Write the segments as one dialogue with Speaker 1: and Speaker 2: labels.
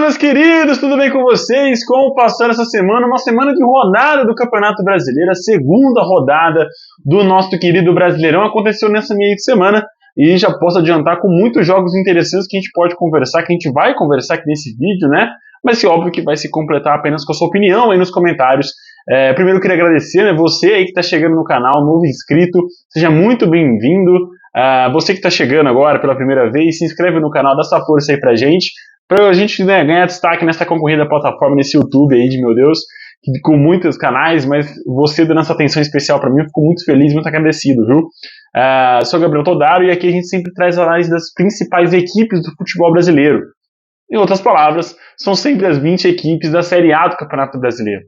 Speaker 1: meus queridos, tudo bem com vocês? Como passou essa semana? Uma semana de rodada do Campeonato Brasileiro, a segunda rodada do nosso querido Brasileirão aconteceu nessa meia de semana e já posso adiantar com muitos jogos interessantes que a gente pode conversar, que a gente vai conversar aqui nesse vídeo, né? Mas que óbvio que vai se completar apenas com a sua opinião aí nos comentários. Primeiro eu queria agradecer, né, você aí que está chegando no canal, novo inscrito, seja muito bem-vindo. Você que está chegando agora pela primeira vez, se inscreve no canal, dá essa força aí pra gente ganhar destaque nessa concorrida plataforma, nesse YouTube aí de meu Deus, com muitos canais, mas você dando essa atenção especial para mim, eu fico muito feliz, muito agradecido, viu? Sou Gabriel Todaro e aqui a gente sempre traz análise das principais equipes do futebol brasileiro. Em outras palavras, são sempre as 20 equipes da Série A do Campeonato Brasileiro.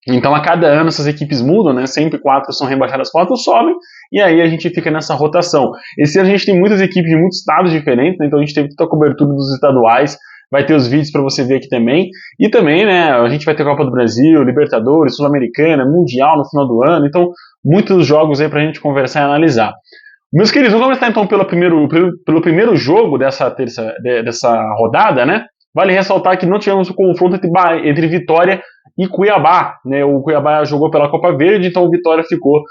Speaker 1: Então a cada ano essas equipes mudam, né? Sempre 4 são rebaixadas, 4 sobem, e aí a gente fica nessa rotação. Esse ano a gente tem muitas equipes de muitos estados diferentes, né? Então a gente teve toda a cobertura dos estaduais, vai ter os vídeos para você ver aqui também, e também, né, a gente vai ter Copa do Brasil, Libertadores, Sul-Americana, Mundial no final do ano, então muitos jogos aí pra gente conversar e analisar. Meus queridos, vamos começar então pelo primeiro jogo dessa rodada, né? Vale ressaltar que não tivemos um confronto entre Vitória e Cuiabá, né? O Cuiabá jogou pela Copa Verde, então o Vitória ficou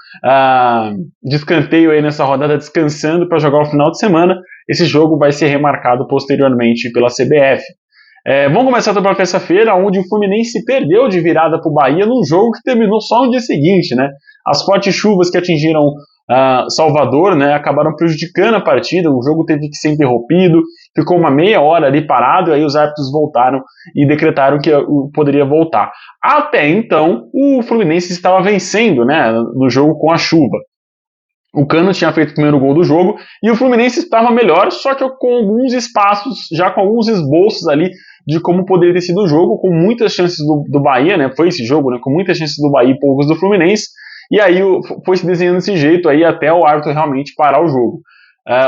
Speaker 1: de escanteio aí nessa rodada, descansando para jogar o final de semana. Esse jogo vai ser remarcado posteriormente pela CBF. Vamos começar pela terça-feira, onde o Fluminense perdeu de virada para o Bahia num jogo que terminou só no dia seguinte, né? As fortes chuvas que atingiram Salvador, né, acabaram prejudicando a partida, o jogo teve que ser interrompido, ficou uma meia hora ali parado, aí os árbitros voltaram e decretaram que poderia voltar. Até então, o Fluminense estava vencendo, né, no jogo com a chuva. O Cano tinha feito o primeiro gol do jogo e o Fluminense estava melhor, só que com alguns espaços, já com alguns esboços ali de como poderia ter sido o jogo, com muitas chances do Bahia, né, foi esse jogo, né, com muitas chances do Bahia e poucas do Fluminense. E aí foi se desenhando desse jeito aí até o árbitro realmente parar o jogo.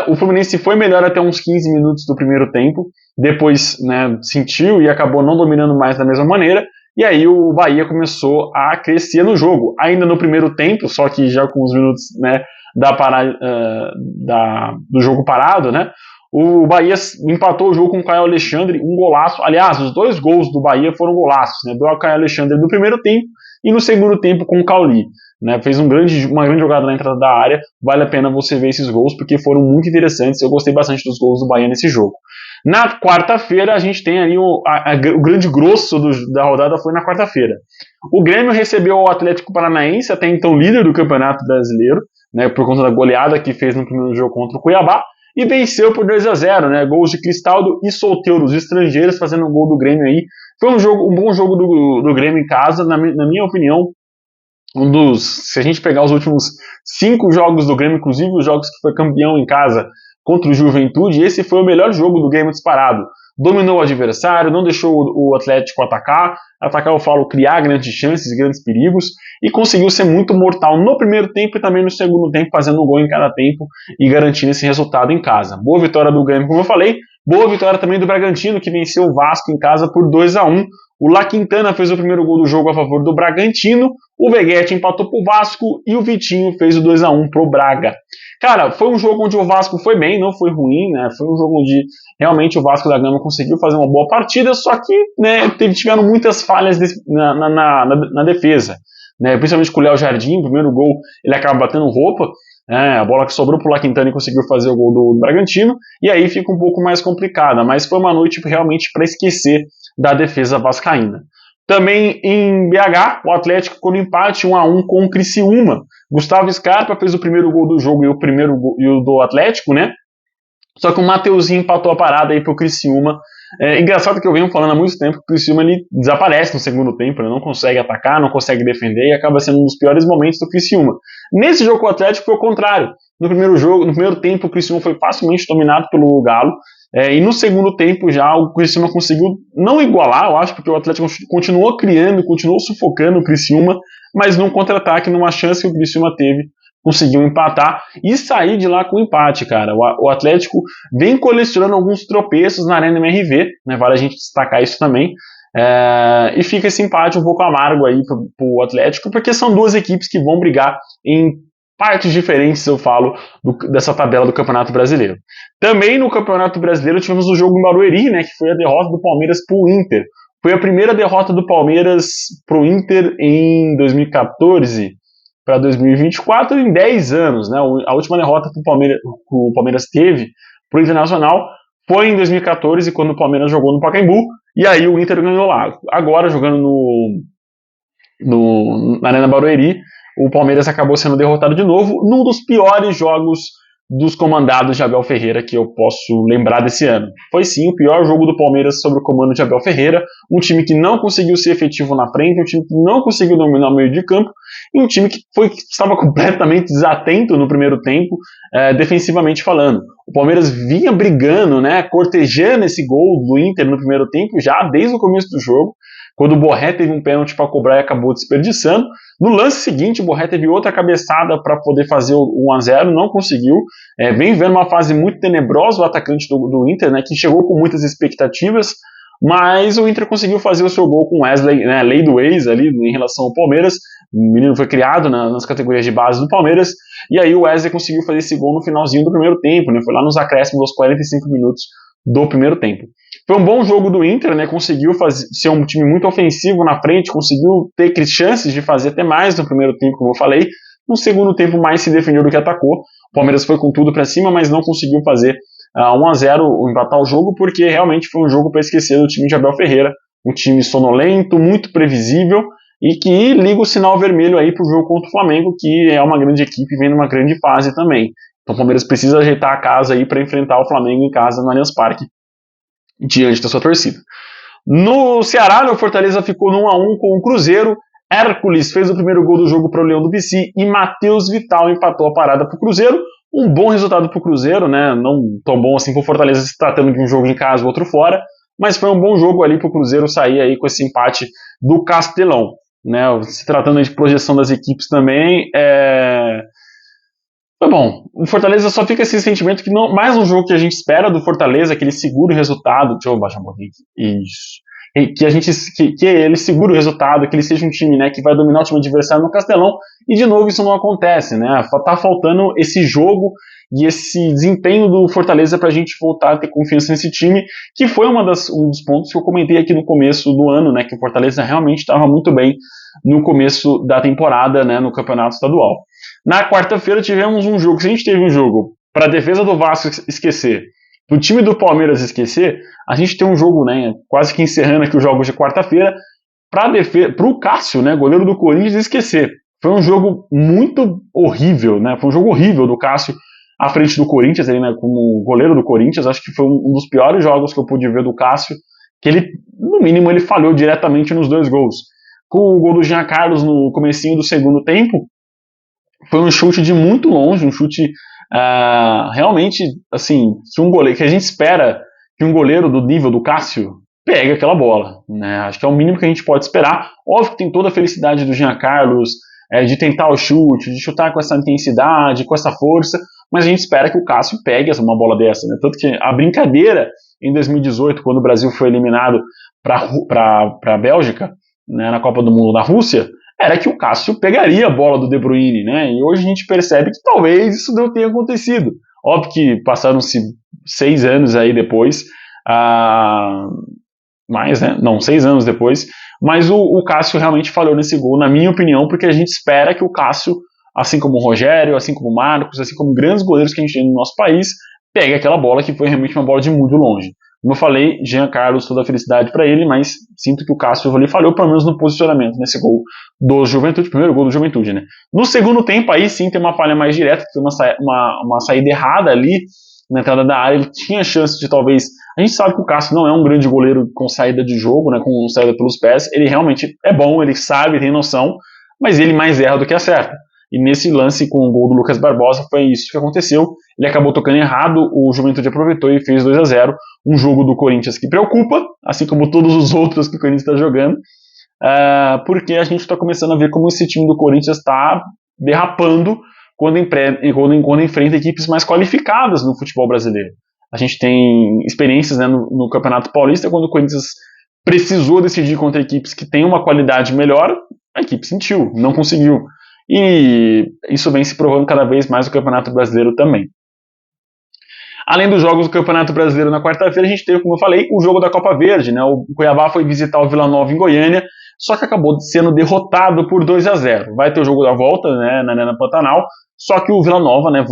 Speaker 1: O Fluminense foi melhor até uns 15 minutos do primeiro tempo, depois, né, sentiu e acabou não dominando mais da mesma maneira, e aí o Bahia começou a crescer no jogo, ainda no primeiro tempo, só que já com os minutos, né, do jogo parado, né, o Bahia empatou o jogo com o Caio Alexandre, um golaço. Aliás, os dois gols do Bahia foram golaços, né, do Caio Alexandre no primeiro tempo e no segundo tempo com o Cauli. Né, fez uma grande jogada na entrada da área, vale a pena você ver esses gols, porque foram muito interessantes, eu gostei bastante dos gols do Bahia nesse jogo. Na quarta-feira, a gente tem ali o grande grosso da rodada foi na quarta-feira. O Grêmio recebeu o Atlético Paranaense, até então líder do Campeonato Brasileiro, né, por conta da goleada que fez no primeiro jogo contra o Cuiabá, e venceu por 2-0, né, gols de Cristaldo e Solteiro, os estrangeiros fazendo o gol do Grêmio aí. Foi um bom jogo do Grêmio em casa, na minha opinião. Se a gente pegar os últimos 5 jogos do Grêmio, inclusive os jogos que foi campeão em casa contra o Juventude, esse foi o melhor jogo do Grêmio disparado. Dominou o adversário, não deixou o Atlético atacar, eu falo, criar grandes chances, grandes perigos, e conseguiu ser muito mortal no primeiro tempo e também no segundo tempo, fazendo um gol em cada tempo e garantindo esse resultado em casa. Boa vitória do Grêmio, como eu falei, boa vitória também do Bragantino, que venceu o Vasco em casa por 2-1. O La Quintana fez o primeiro gol do jogo a favor do Bragantino, o Veguete empatou pro Vasco e o Vitinho fez o 2-1 pro Braga. Cara, foi um jogo onde o Vasco foi bem, não foi ruim, né? Foi um jogo onde realmente o Vasco da Gama conseguiu fazer uma boa partida, só que, né, tiveram muitas falhas na defesa, né? Principalmente com o Léo Jardim, o primeiro gol ele acaba batendo roupa, a bola que sobrou pro La Quintana e conseguiu fazer o gol do Bragantino, e aí fica um pouco mais complicada, mas foi uma noite realmente para esquecer da defesa vascaína. Também em BH, o Atlético ficou no empate 1-1 com o Criciúma. Gustavo Scarpa fez o primeiro gol do jogo e o do Atlético, né? Só que o Mateuzinho empatou a parada aí pro Criciúma. Engraçado que eu venho falando há muito tempo que o Criciúma ele desaparece no segundo tempo, né? Não consegue atacar, não consegue defender e acaba sendo um dos piores momentos do Criciúma. Nesse jogo com o Atlético foi o contrário. No primeiro tempo o Criciúma foi facilmente dominado pelo Galo. E no segundo tempo já o Criciúma conseguiu não igualar, eu acho, porque o Atlético continuou criando, continuou sufocando o Criciúma, mas num contra-ataque, numa chance que o Criciúma teve, conseguiu empatar e sair de lá com empate, cara. O Atlético vem colecionando alguns tropeços na Arena MRV, né? Vale a gente destacar isso também. E fica esse empate um pouco amargo aí pro Atlético, porque são duas equipes que vão brigar em partes diferentes, eu falo, dessa tabela do Campeonato Brasileiro. Também no Campeonato Brasileiro tivemos o jogo em Barueri, né, que foi a derrota do Palmeiras para o Inter. Foi a primeira derrota do Palmeiras para o Inter em 2014 para 2024 em 10 anos. Né? A última derrota que o Palmeiras teve para o Internacional foi em 2014, quando o Palmeiras jogou no Pacaembu, e aí o Inter ganhou lá. Agora, jogando na Arena Barueri, o Palmeiras acabou sendo derrotado de novo, num dos piores jogos dos comandados de Abel Ferreira que eu posso lembrar desse ano. Foi sim o pior jogo do Palmeiras sob o comando de Abel Ferreira, um time que não conseguiu ser efetivo na frente, um time que não conseguiu dominar o meio de campo, e um time que estava completamente desatento no primeiro tempo, defensivamente falando. O Palmeiras vinha brigando, né, cortejando esse gol do Inter no primeiro tempo, já desde o começo do jogo, quando o Borré teve um pênalti para cobrar e acabou desperdiçando. No lance seguinte, o Borré teve outra cabeçada para poder fazer o 1-0, não conseguiu. Vem vendo uma fase muito tenebrosa o atacante do Inter, né, que chegou com muitas expectativas, mas o Inter conseguiu fazer o seu gol com Wesley, né, lei do ex ali em relação ao Palmeiras. O menino foi criado nas categorias de base do Palmeiras, e aí o Wesley conseguiu fazer esse gol no finalzinho do primeiro tempo, né, foi lá nos acréscimos aos 45 minutos do primeiro tempo. Foi um bom jogo do Inter, né? Conseguiu ser um time muito ofensivo na frente, conseguiu ter chances de fazer até mais no primeiro tempo, como eu falei. No segundo tempo, mais se defendeu do que atacou. O Palmeiras foi com tudo para cima, mas não conseguiu fazer 1-0, empatar o jogo, porque realmente foi um jogo para esquecer do time de Abel Ferreira. Um time sonolento, muito previsível, e que liga o sinal vermelho aí para o jogo contra o Flamengo, que é uma grande equipe e vem numa grande fase também. Então o Palmeiras precisa ajeitar a casa aí para enfrentar o Flamengo em casa no Allianz Parque, diante da sua torcida. No Ceará, o Fortaleza ficou no 1-1 com o Cruzeiro. Hércules fez o primeiro gol do jogo para o Leão do Pici e Matheus Vital empatou a parada para o Cruzeiro. Um bom resultado para o Cruzeiro, né? Não tão bom assim para o Fortaleza, se tratando de um jogo em casa, outro fora, mas foi um bom jogo ali para o Cruzeiro sair aí com esse empate do Castelão, né? Se tratando de projeção das equipes também, foi bom. O Fortaleza só fica esse sentimento que não, mais um jogo que a gente espera do Fortaleza, que ele segure o resultado. Deixa eu baixar um pouquinho aqui. Isso. Que ele segure o resultado, que ele seja um time, né, que vai dominar o time adversário no Castelão, e de novo isso não acontece, né? Tá faltando esse jogo e esse desempenho do Fortaleza pra gente voltar a ter confiança nesse time, que foi um dos pontos que eu comentei aqui no começo do ano, né, que o Fortaleza realmente estava muito bem no começo da temporada, né, no Campeonato Estadual. Na quarta-feira tivemos um jogo, se a gente teve um jogo para a defesa do Vasco esquecer, para o time do Palmeiras esquecer, a gente tem um jogo, né, quase que encerrando aqui os jogos de quarta-feira, para o Cássio, né, goleiro do Corinthians, esquecer. Foi um jogo muito horrível, né, foi um jogo horrível do Cássio à frente do Corinthians, ele, né, como goleiro do Corinthians. Acho que foi um dos piores jogos que eu pude ver do Cássio, que ele, no mínimo, ele falhou diretamente nos 2 gols. Com o gol do Jean Carlos no comecinho do segundo tempo, foi um chute de muito longe, um chute realmente, assim, que a gente espera que um goleiro do nível do Cássio pegue aquela bola, né? Acho que é o mínimo que a gente pode esperar. Óbvio que tem toda a felicidade do Jean Carlos, de tentar o chute, de chutar com essa intensidade, com essa força, mas a gente espera que o Cássio pegue uma bola dessa, né? Tanto que a brincadeira em 2018, quando o Brasil foi eliminado para a Bélgica, né, na Copa do Mundo na Rússia, era que o Cássio pegaria a bola do De Bruyne, né? E hoje a gente percebe que talvez isso não tenha acontecido. Óbvio que passaram-se 6 anos aí depois, mais, né? Não, 6 anos depois, mas o Cássio realmente falhou nesse gol, na minha opinião, porque a gente espera que o Cássio, assim como o Rogério, assim como o Marcos, assim como grandes goleiros que a gente tem no nosso país, pegue aquela bola que foi realmente uma bola de muito longe. Como eu falei, Jean Carlos, toda a felicidade para ele, mas sinto que o Cássio ali falhou, pelo menos no posicionamento, nesse gol do Juventude, primeiro gol do Juventude, né? No segundo tempo, aí sim tem uma falha mais direta, que foi uma saída errada ali na entrada da área. Ele tinha chance de talvez. A gente sabe que o Cássio não é um grande goleiro com saída de jogo, né? Com saída pelos pés. Ele realmente é bom, ele sabe, tem noção, mas ele mais erra do que acerta. E nesse lance com o gol do Lucas Barbosa foi isso que aconteceu. Ele acabou tocando errado, o Juventude aproveitou e fez 2-0. Um jogo do Corinthians que preocupa, assim como todos os outros que o Corinthians está jogando, porque a gente está começando a ver como esse time do Corinthians está derrapando quando enfrenta equipes mais qualificadas no futebol brasileiro. A gente tem experiências, né, no Campeonato Paulista, quando o Corinthians precisou decidir contra equipes que têm uma qualidade melhor, a equipe sentiu, não conseguiu. e isso vem se provando cada vez mais no Campeonato Brasileiro também. Além dos jogos do Campeonato Brasileiro na quarta-feira, a gente teve, como eu falei, o jogo da Copa Verde, né? O Cuiabá foi visitar o Vila Nova em Goiânia, só que acabou sendo derrotado por 2-0. Vai ter o jogo da volta, né, na Arena Pantanal, só que o Vila Nova, né,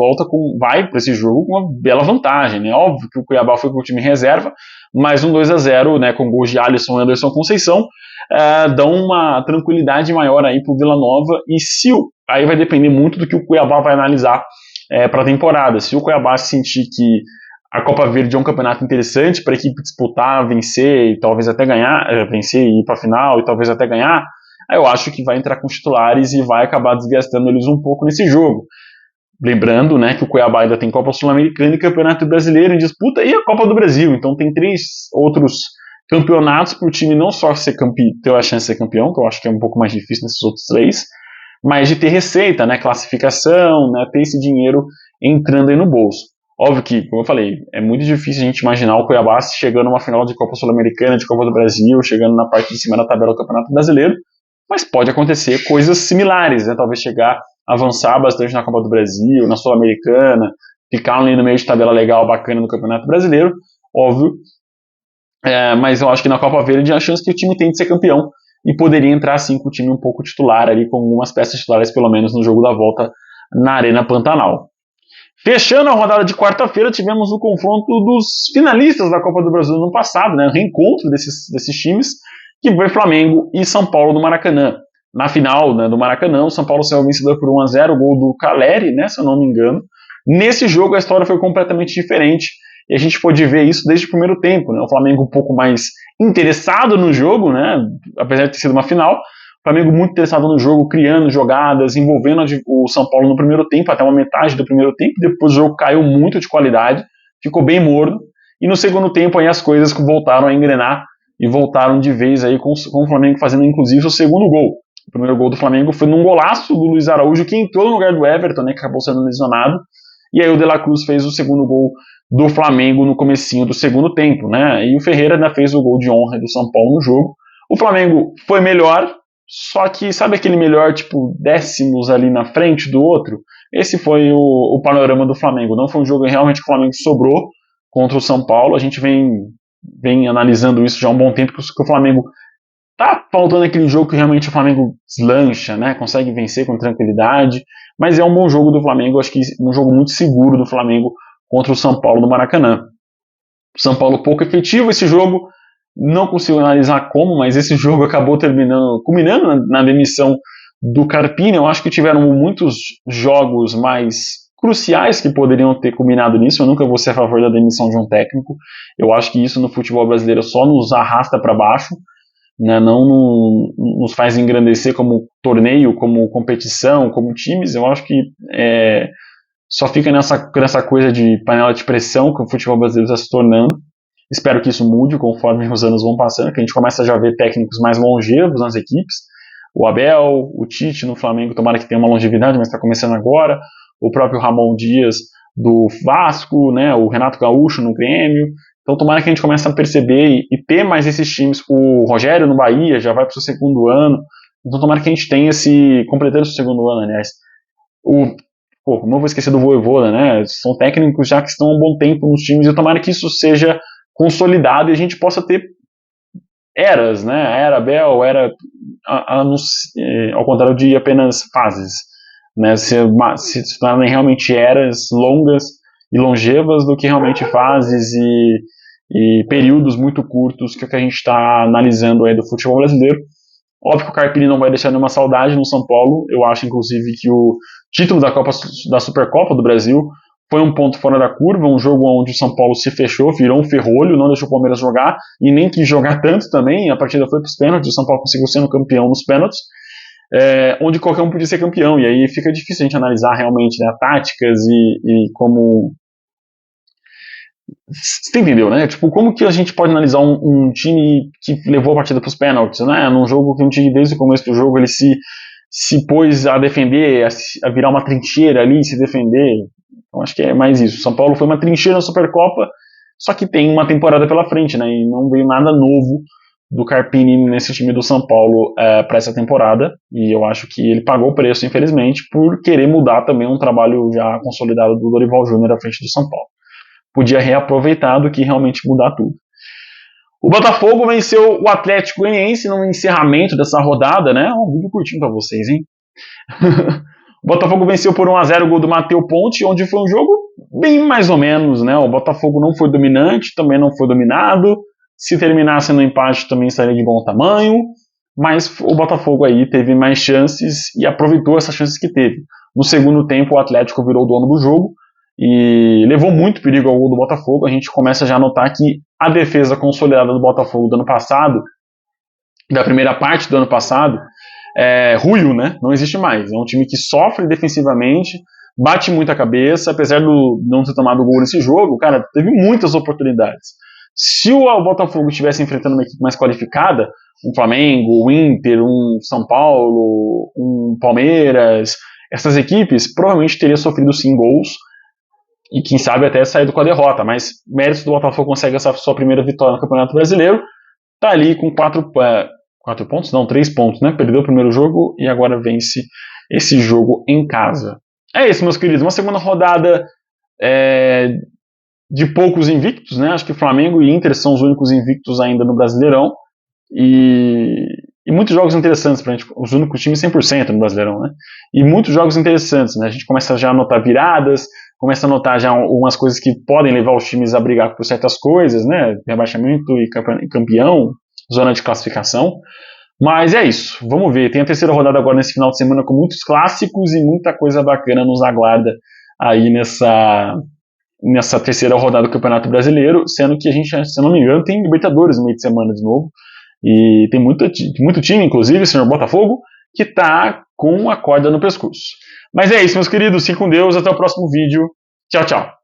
Speaker 1: vai para esse jogo com uma bela vantagem, né? Óbvio que o Cuiabá foi com o time em reserva, mas um 2-0, né, com gols de Alisson e Anderson Conceição, dão uma tranquilidade maior aí pro Vila Nova, e aí vai depender muito do que o Cuiabá vai analisar para a temporada. Se o Cuiabá sentir que a Copa Verde é um campeonato interessante para a equipe disputar, vencer e talvez até ganhar, vencer e ir para a final e talvez até ganhar, aí eu acho que vai entrar com os titulares e vai acabar desgastando eles um pouco nesse jogo. Lembrando, né, que o Cuiabá ainda tem Copa Sul-Americana e Campeonato Brasileiro em disputa e a Copa do Brasil, então tem 3 outros campeonatos para o time não só ter a chance de ser campeão, que eu acho que é um pouco mais difícil nesses outros 3, mas de ter receita, né, classificação, né, ter esse dinheiro entrando aí no bolso. Óbvio que, como eu falei, é muito difícil a gente imaginar o Cuiabá chegando numa final de Copa Sul-Americana, de Copa do Brasil, chegando na parte de cima da tabela do Campeonato Brasileiro, mas pode acontecer coisas similares, né, talvez chegar, avançar bastante na Copa do Brasil, na Sul-Americana, ficar ali no meio de tabela legal, bacana no Campeonato Brasileiro, óbvio, mas eu acho que na Copa Verde a chance que o time tem de ser campeão, e poderia entrar assim com o time um pouco titular ali, com algumas peças titulares pelo menos no jogo da volta na Arena Pantanal. Fechando a rodada de quarta-feira, tivemos o confronto dos finalistas da Copa do Brasil no ano passado, né, o reencontro desses times, que foi Flamengo e São Paulo no Maracanã. Na final, né, do Maracanã, o São Paulo saiu vencedor por 1-0, o gol do Caleri, né, se eu não me engano. Nesse jogo a história foi completamente diferente, e a gente pôde ver isso desde o primeiro tempo, né, o Flamengo um pouco mais interessado no jogo, né, apesar de ter sido uma final, o Flamengo muito interessado no jogo, criando jogadas, envolvendo o São Paulo no primeiro tempo, até uma metade do primeiro tempo, depois o jogo caiu muito de qualidade, ficou bem morno, e no segundo tempo aí as coisas voltaram a engrenar, e voltaram de vez aí com o Flamengo fazendo inclusive o segundo gol. O primeiro gol do Flamengo foi num golaço do Luiz Araújo, que entrou no lugar do Everton, né, que acabou sendo lesionado, e aí o De La Cruz fez o segundo gol do Flamengo no comecinho do segundo tempo, né, e o Ferreira ainda fez o gol de honra do São Paulo no jogo. O Flamengo foi melhor, só que sabe aquele melhor, tipo, décimos ali na frente do outro? Esse foi o panorama do Flamengo. Não foi um jogo realmente que o Flamengo sobrou contra o São Paulo. A gente vem analisando isso já há um bom tempo, que o Flamengo tá faltando aquele jogo que realmente o Flamengo deslancha, né? Consegue vencer com tranquilidade, mas é um bom jogo do Flamengo, acho que um jogo muito seguro do Flamengo contra o São Paulo no Maracanã. O São Paulo pouco efetivo esse jogo, não consigo analisar como, mas esse jogo acabou culminando na demissão do Carpini. Eu acho que tiveram muitos jogos mais cruciais que poderiam ter culminado nisso. Eu nunca vou ser a favor da demissão de um técnico. Eu acho que isso no futebol brasileiro só nos arrasta para baixo, né? Não nos faz engrandecer como torneio, como competição, como times. Eu acho que só fica nessa coisa de panela de pressão que o futebol brasileiro está se tornando. Espero que isso mude conforme os anos vão passando, que a gente começa a já ver técnicos mais longevos nas equipes. O Abel, o Tite no Flamengo, tomara que tenha uma longevidade, mas está começando agora. O próprio Ramon Dias do Vasco, né? O Renato Gaúcho no Grêmio. Então tomara que a gente comece a perceber e ter mais esses times. O Rogério no Bahia já vai para o seu segundo ano. Então tomara que a gente tenha completando o seu segundo ano, aliás. Não vou esquecer do Vojvoda, né? São técnicos já que estão há um bom tempo nos times, e tomara que isso seja consolidado e a gente possa ter eras, né? Era Abel, era ao contrário de apenas fases, né? Se tornarem realmente eras longas e longevas do que realmente fases e períodos muito curtos que a gente está analisando aí do futebol brasileiro. Óbvio que o Carpini não vai deixar nenhuma saudade no São Paulo. Eu acho, inclusive, que o título da Supercopa do Brasil foi um ponto fora da curva, um jogo onde o São Paulo se fechou, virou um ferrolho, não deixou o Palmeiras jogar, e nem quis jogar tanto também. A partida foi para os pênaltis, o São Paulo conseguiu ser campeão nos pênaltis, onde qualquer um podia ser campeão, e aí fica difícil a gente analisar realmente, né, táticas e como... Você entendeu, né? Tipo, como que a gente pode analisar um time que levou a partida para os pênaltis, né? Num jogo que um time, desde o começo do jogo, ele se pôs a defender, a virar uma trincheira ali, se defender. Então acho que é mais isso. São Paulo foi uma trincheira na Supercopa, só que tem uma temporada pela frente, né? E não veio nada novo do Carpini nesse time do São Paulo para essa temporada, e eu acho que ele pagou o preço, infelizmente, por querer mudar também um trabalho já consolidado do Dorival Júnior à frente do São Paulo. Podia reaproveitar do que realmente mudar tudo. O Botafogo venceu o Atlético Goianiense no encerramento dessa rodada, né? Um vídeo curtinho para vocês, hein? O Botafogo venceu por 1-0 o gol do Matheus Ponte, onde foi um jogo bem mais ou menos, né? O Botafogo não foi dominante, também não foi dominado. Se terminasse no empate também estaria de bom tamanho, mas o Botafogo aí teve mais chances e aproveitou essas chances que teve. No segundo tempo o Atlético virou o dono do jogo e levou muito perigo ao gol do Botafogo. A gente começa já a notar que a defesa consolidada do Botafogo do ano passado, da primeira parte do ano passado, ruiu, né? Não existe mais. É um time que sofre defensivamente, bate muita cabeça, apesar de não ter tomado gol nesse jogo, cara, teve muitas oportunidades. Se o Botafogo estivesse enfrentando uma equipe mais qualificada, um Flamengo, um Inter, um São Paulo, um Palmeiras, essas equipes provavelmente teriam sofrido sim gols e quem sabe até saído com a derrota, mas méritos do Botafogo consegue essa sua primeira vitória no Campeonato Brasileiro, tá ali com 3 pontos, né? Perdeu o primeiro jogo e agora vence esse jogo em casa. É isso, meus queridos. Uma segunda rodada de poucos invictos, né? Acho que Flamengo e Inter são os únicos invictos ainda no Brasileirão. E muitos jogos interessantes pra gente, os únicos times 100% no Brasileirão, né? E muitos jogos interessantes, né? A gente começa já a notar viradas, começa a notar já algumas coisas que podem levar os times a brigar por certas coisas, né? Rebaixamento e campeão, zona de classificação. Mas é isso, vamos ver. Tem a terceira rodada agora nesse final de semana com muitos clássicos e muita coisa bacana nos aguarda aí nessa terceira rodada do Campeonato Brasileiro, sendo que a gente, se eu não me engano, tem Libertadores no meio de semana de novo. E tem muito time, inclusive o senhor Botafogo, que tá com a corda no pescoço. Mas é isso, meus queridos. Fiquem com Deus. Até o próximo vídeo. Tchau, tchau.